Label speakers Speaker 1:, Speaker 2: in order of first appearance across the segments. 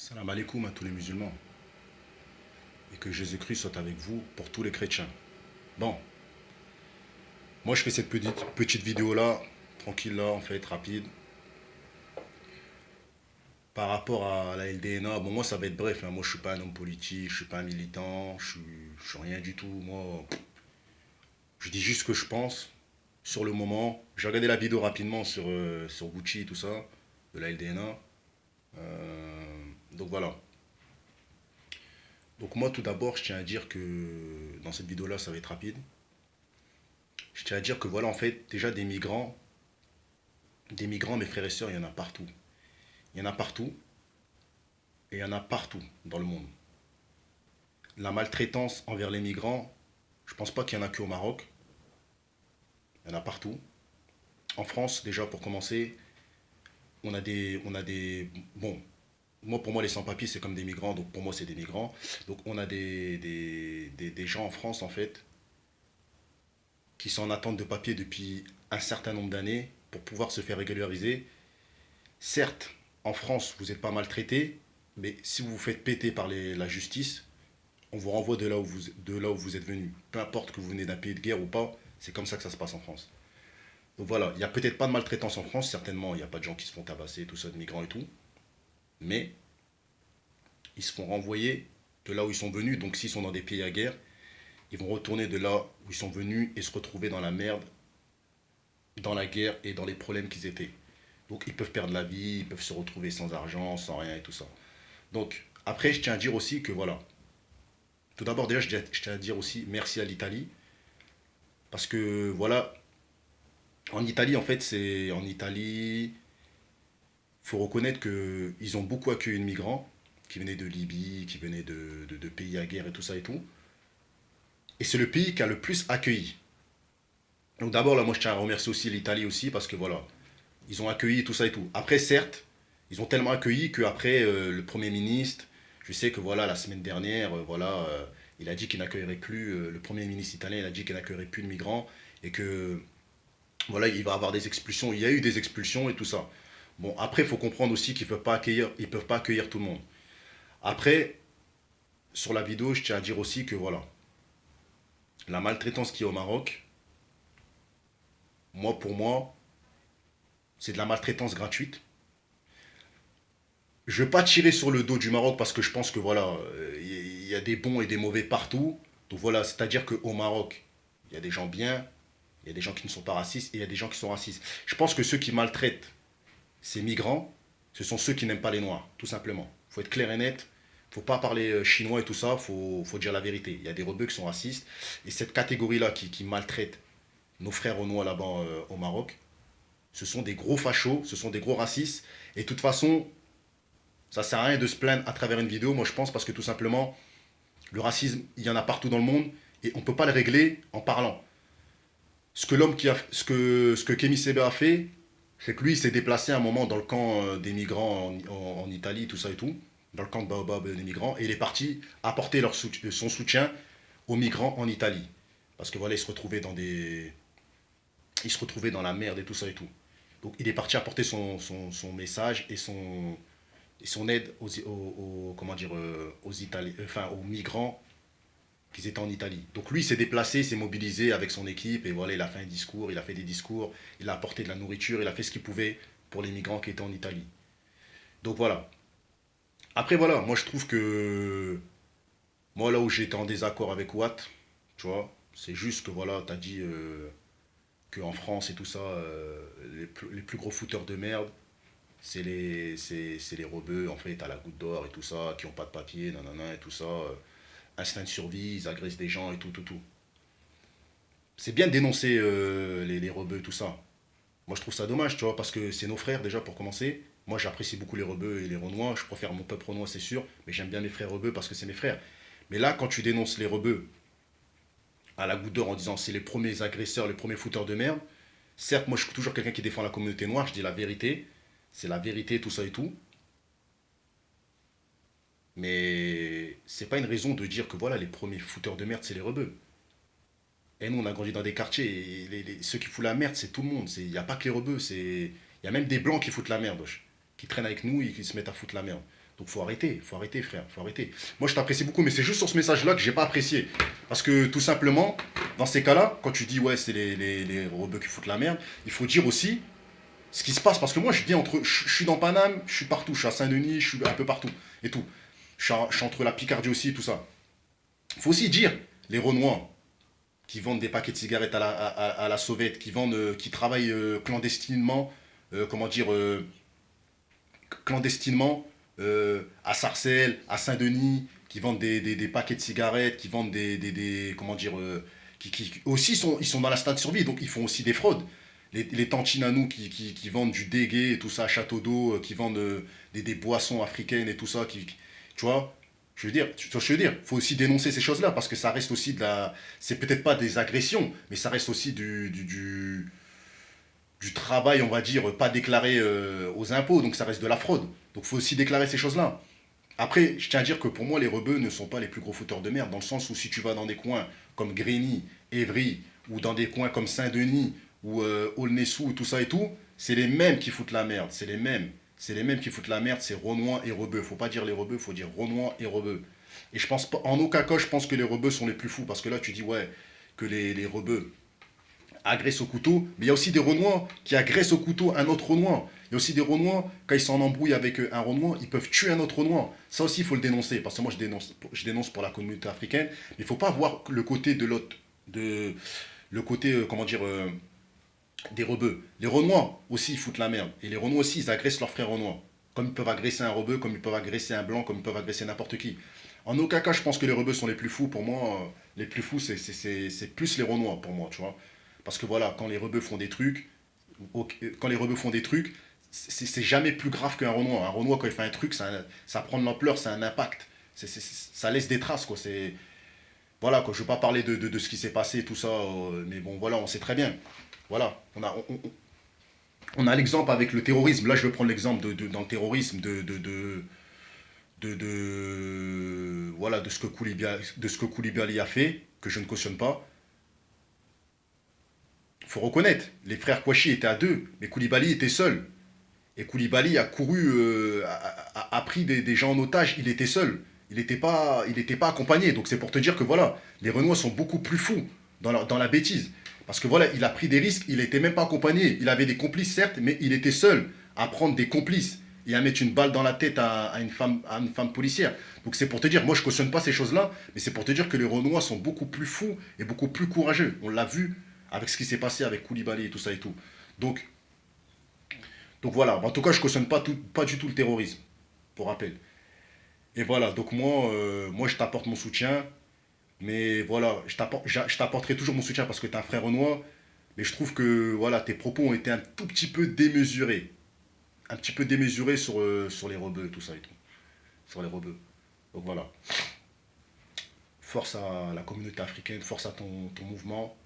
Speaker 1: Salam alaikum à tous les musulmans et que Jésus-Christ soit avec vous pour tous les chrétiens. Bon, moi je fais cette petite vidéo là, tranquille là, en fait, rapide, par rapport à la LDNA. Bon, moi ça va être bref, hein. Moi je suis pas un homme politique, je suis pas un militant, je suis rien du tout. Moi, je dis juste ce que je pense sur le moment. J'ai regardé la vidéo rapidement sur Gucci et tout ça, de la LDNA. Donc voilà. Donc moi tout d'abord, je tiens à dire que dans cette vidéo là, ça va être rapide. Je tiens à dire que voilà, en fait, déjà des migrants, mes frères et sœurs, il y en a partout. Il y en a partout et il y en a partout dans le monde. La maltraitance envers les migrants, je pense pas qu'il y en a qu'au Maroc. Il y en a partout. En France, déjà pour commencer, bon, moi pour moi les sans-papiers c'est comme des migrants, donc pour moi c'est des migrants. Donc on a des gens en France en fait qui sont en attente de papier depuis un certain nombre d'années pour pouvoir se faire régulariser. Certes, en France, vous n'êtes pas maltraité, mais si vous vous faites péter par la justice, on vous renvoie de là où vous êtes venu. Peu importe que vous venez d'un pays de guerre ou pas, c'est comme ça que ça se passe en France. Donc voilà, il n'y a peut-être pas de maltraitance en France, certainement, il n'y a pas de gens qui se font tabasser, tout ça, de migrants et tout, mais ils se font renvoyer de là où ils sont venus. Donc s'ils sont dans des pays à guerre, ils vont retourner de là où ils sont venus et se retrouver dans la merde, dans la guerre et dans les problèmes qu'ils étaient. Donc ils peuvent perdre la vie, ils peuvent se retrouver sans argent, sans rien et tout ça. Donc après, je tiens à dire aussi que voilà. Tout d'abord, déjà, je tiens à dire aussi merci à l'Italie. Parce que voilà, en Italie, en fait, c'est. En Italie, il faut reconnaître qu'ils ont beaucoup accueilli de migrants qui venaient de Libye, qui venaient de pays à guerre et tout ça et tout. Et c'est le pays qui a le plus accueilli. Donc d'abord, là, moi, je tiens à remercier aussi l'Italie aussi parce que voilà, ils ont accueilli tout ça et tout. Après, certes, ils ont tellement accueilli qu'après, le Premier ministre, je sais que voilà, la semaine dernière, voilà, il a dit qu'il n'accueillerait plus, le Premier ministre italien, il a dit qu'il n'accueillerait plus de migrants et que voilà, il va y avoir des expulsions. Il y a eu des expulsions et tout ça. Bon, après, il faut comprendre aussi qu'ils ne peuvent pas accueillir tout le monde. Après, sur la vidéo, je tiens à dire aussi que voilà, la maltraitance qu'il y a au Maroc, pour moi, c'est de la maltraitance gratuite. Je ne vais pas tirer sur le dos du Maroc parce que je pense que voilà, il y a des bons et des mauvais partout. Donc voilà, c'est-à-dire qu'au Maroc, il y a des gens bien, il y a des gens qui ne sont pas racistes et il y a des gens qui sont racistes. Je pense que ceux qui maltraitent ces migrants, ce sont ceux qui n'aiment pas les Noirs, tout simplement. Il faut être clair et net. Il ne faut pas parler chinois et tout ça, faut dire la vérité. Il y a des rebeux qui sont racistes. Et cette catégorie-là qui maltraite nos frères aux Noirs là-bas au Maroc, ce sont des gros fachos, ce sont des gros racistes. Et de toute façon, ça sert à rien de se plaindre à travers une vidéo, moi je pense, parce que tout simplement, le racisme, il y en a partout dans le monde et on ne peut pas le régler en parlant. Ce que Kémy Seba a fait, c'est que lui, il s'est déplacé à un moment dans le camp des migrants en Italie, tout ça et tout, dans le camp de Baobab des migrants, et il est parti apporter son soutien aux migrants en Italie. Parce que voilà, il se retrouvait dans la merde et tout ça et tout. Donc il est parti apporter son message et son aide comment dire, aux migrants qui étaient en Italie. Donc lui, il s'est déplacé, il s'est mobilisé avec son équipe, et voilà, il a fait un discours, il a fait des discours, il a apporté de la nourriture, il a fait ce qu'il pouvait pour les migrants qui étaient en Italie. Donc voilà. Après voilà, moi je trouve que moi là où j'étais en désaccord avec Watt, tu vois, c'est juste que voilà, t'as dit qu'en France et tout ça, les plus gros fouteurs de merde, c'est les rebeux en fait à la goutte d'or et tout ça, qui ont pas de papier, nanana et tout ça, instinct de survie, ils agressent des gens et tout, tout, tout. C'est bien de dénoncer les rebeux, tout ça. Moi je trouve ça dommage, tu vois, parce que c'est nos frères déjà pour commencer. Moi j'apprécie beaucoup les rebeux et les renois, je préfère mon peuple renois c'est sûr, mais j'aime bien mes frères rebeux parce que c'est mes frères. Mais là quand tu dénonces les rebeux à la goutte d'or en disant c'est les premiers agresseurs, les premiers fouteurs de merde, certes moi je suis toujours quelqu'un qui défend la communauté noire, je dis la vérité, c'est la vérité, tout ça et tout, mais c'est pas une raison de dire que voilà les premiers fouteurs de merde c'est les rebeux. Et nous, on a grandi dans des quartiers. Et ceux qui foutent la merde, c'est tout le monde. Il n'y a pas que les rebeux. Il y a même des blancs qui foutent la merde, wesh, qui traînent avec nous et qui se mettent à foutre la merde. Donc faut arrêter frère, faut arrêter. Moi je t'apprécie beaucoup, mais c'est juste sur ce message-là que j'ai pas apprécié. Parce que tout simplement, dans ces cas-là, quand tu dis ouais c'est les rebeux qui foutent la merde, il faut dire aussi ce qui se passe. Parce que moi je vis entre, je suis dans Paname, je suis partout, je suis à Saint-Denis, je suis un peu partout et tout. Je suis entre la Picardie aussi et tout ça. Il faut aussi dire les Renois qui vendent des paquets de cigarettes à la sauvette, qui vendent, qui travaillent clandestinement, comment dire, clandestinement à Sarcelles, à Saint-Denis, qui vendent des paquets de cigarettes, qui vendent comment dire, qui aussi ils sont dans la stade de survie, donc ils font aussi des fraudes. Les tantines à nous qui vendent du dégué et tout ça à Château d'eau, qui vendent des boissons africaines et tout ça, tu vois, je veux dire, tu vois ce que je veux dire, faut aussi dénoncer ces choses-là parce que ça reste aussi de la. C'est peut-être pas des agressions, mais ça reste aussi du travail, on va dire, pas déclaré aux impôts, donc ça reste de la fraude. Donc il faut aussi déclarer ces choses-là. Après, je tiens à dire que pour moi, les rebeux ne sont pas les plus gros fouteurs de merde, dans le sens où si tu vas dans des coins comme Grigny, Évry, ou dans des coins comme Saint-Denis, ou Aulnay-sous, tout ça et tout, c'est les mêmes qui foutent la merde, c'est les mêmes. C'est les mêmes qui foutent la merde, c'est Renois et rebeux. Faut pas dire les rebeux, faut dire Renois et rebeux. Et je pense pas, en aucun cas, je pense que les rebeux sont les plus fous, parce que là, tu dis, ouais, que les rebeux agresse au couteau, mais il y a aussi des Renois qui agressent au couteau un autre Renois. Il y a aussi des Renois, quand ils sont en embrouille avec un Renois, ils peuvent tuer un autre Renois. Ça aussi, il faut le dénoncer, parce que moi, je dénonce pour la communauté africaine, mais il ne faut pas voir le côté de l'autre, le côté, comment dire, des rebeux. Les Renois aussi, ils foutent la merde. Et les Renois aussi, ils agressent leurs frères Renois. Comme ils peuvent agresser un rebeu, comme ils peuvent agresser un blanc, comme ils peuvent agresser n'importe qui. En aucun cas, je pense que les rebeux sont les plus fous. Pour moi, les plus fous, c'est plus les Renois, pour moi, tu vois. Parce que voilà, quand les rebeux font des trucs, quand les rebeux font des trucs, c'est jamais plus grave qu'un Renoir. Un Renoir, quand il fait un truc, ça prend de l'ampleur, ça a un impact. Ça laisse des traces, quoi. Voilà, quoi. Je ne veux pas parler de ce qui s'est passé et tout ça, mais bon, voilà, on sait très bien. Voilà, on a l'exemple avec le terrorisme. Là, je vais prendre l'exemple dans le terrorisme voilà, de ce que Koulibaly a fait, que je ne cautionne pas. Il faut reconnaître, les frères Kouachi étaient à deux, mais Koulibaly était seul. Et Koulibaly a couru, a pris des gens en otage, il était seul. Il était pas accompagné. Donc c'est pour te dire que voilà, les Renois sont beaucoup plus fous dans la bêtise. Parce que voilà, il a pris des risques, il n'était même pas accompagné. Il avait des complices certes, mais il était seul à prendre des complices et à mettre une balle dans la tête à une femme policière. Donc c'est pour te dire, moi je cautionne pas ces choses-là, mais c'est pour te dire que les Renois sont beaucoup plus fous et beaucoup plus courageux. On l'a vu avec ce qui s'est passé avec Koulibaly et tout ça et tout. Donc, donc voilà, en tout cas je cautionne pas du tout le terrorisme, pour rappel. Et voilà, donc moi je t'apporte mon soutien, mais voilà, je t'apporterai toujours mon soutien parce que tu es un frère Renoir, mais je trouve que voilà, tes propos ont été un tout petit peu démesurés. Un petit peu démesurés sur les rebeux, tout ça et tout. Sur les rebeux. Donc voilà. Force à la communauté africaine, force à ton mouvement,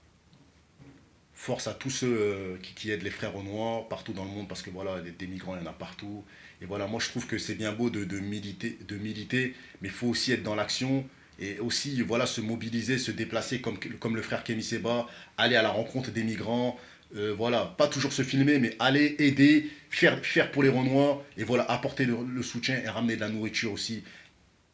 Speaker 1: force à tous ceux qui aident les frères Renois partout dans le monde, parce que voilà, des migrants, il y en a partout. Et voilà, moi je trouve que c'est bien beau de militer, mais il faut aussi être dans l'action et aussi voilà, se mobiliser, se déplacer comme le frère Kémy Seba, aller à la rencontre des migrants. Voilà, pas toujours se filmer, mais aller aider, faire pour les Renois, et voilà, apporter le soutien et ramener de la nourriture aussi.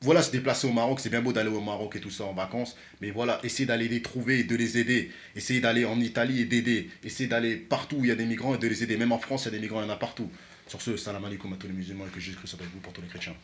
Speaker 1: Voilà, se déplacer au Maroc, c'est bien beau d'aller au Maroc et tout ça en vacances, mais voilà, essayer d'aller les trouver et de les aider. Essayer d'aller en Italie et d'aider. Essayer d'aller partout où il y a des migrants et de les aider. Même en France, il y a des migrants, il y en a partout. Sur ce, salam alaikum à tous les musulmans et que Jésus-Christ soit avec vous pour tous les chrétiens.